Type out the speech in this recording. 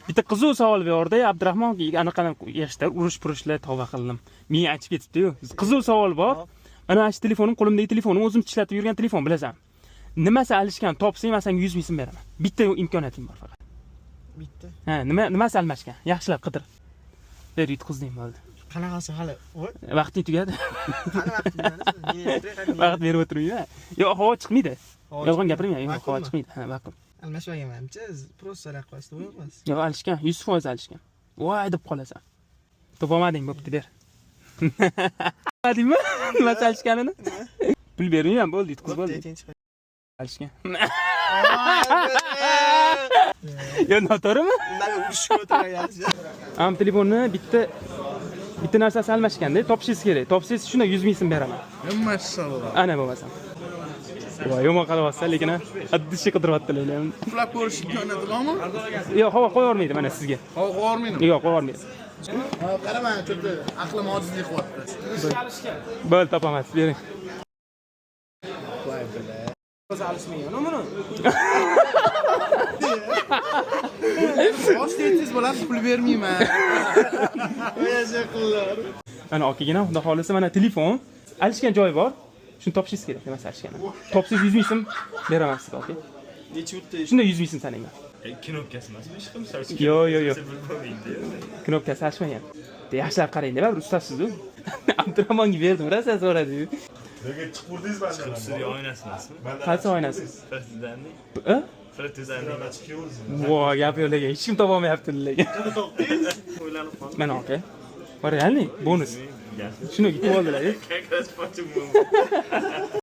Bitta qiziq savol berdi, Abdurahmon anaqa yoshda urush-purushlar tavba qildim. Men aytib ketibdi-yu. Qiziq savol bor. Ana shu telefonim, qo'limdagi telefonim, o'zim ishlatib yurgan telefon, bilasan. Nimasi alishgan, topsang, men senga 100 ming so'm beraman. Bitta imkoniyatim bor faqat. Bitta. Ha, nimasi almashgan? Yaxshilab qidir. Ber yutqizding bo'ldi. Qanaqasi hali? Vaqting tugadi. Qani vaqt beradi? Vaqt berib o'tirmayman. Yo'q, havo chiqmaydi. Yolg'on gapirmayman, yo'q, havo chiqmaydi. Ha, vaqt. Almashmaganman-chi, просто so'rab qo'yasiz, qo'yasiz. Yo'q, alishgan, 100% alishgan. Voy deb qolasan. Topamading, bo'pti, ber. Topamadingmi? Nima alishganini? Pul bermayman, bo'ldi, yutqiz bo'ldi. Alishgan. Yo, noto'g'rimi? Undan urushga o'tirayapsiz. Am telefonni bitta narsasi almashganda, topishingiz kerak. Topsangiz shuna 100 ming so'm beraman. Maşallah. Ana bo'lmasam. Voy, yomon qilyapsan, lekin addishi qidiryaptilar. Uxlab ko'rish imkoniyati bormi? Yo'q, havo qo'yolmaydi mana sizga. Havo qo'yolmaydi. Yo'q, qo'yolmaydi. Qarama, cho'ta aqlim ojizlik qilyapti. Bo'l, topaman, bering. Voy bila. O'zi alishmagan buni. Bosh deysiz bo'ladi, pul bermayman. Yashaqlar. Ana okigina, xudo xolisa mana telefon, alishgan joyi bor. Shuni topishingiz kerak, nimasi alishgan. Topsangiz 100 ming so'm beraman sizga, okey? Necha o'tdi? Shunda 100 ming so'm sanayman. Knopkasi emasmi? Ishqim Yo'q. Knopkasi alishmagan. Yaxshilab qarang deb, ustasiz-ku. Abdurahmonga berdim, rosa so'radi. Nega chiqib urdingizmi? Studiyo oynasi emasmi? Qaysi oynasi? Firtizanning. Ha? Firtizanning chiqib urdingiz. Voy, gap yo'q lekin, hech kim topolmayapti lekin. O'ylanib qoldim. Mana okey. Var, реальный bonus. Shuni yutib oldilar. Как раз почему.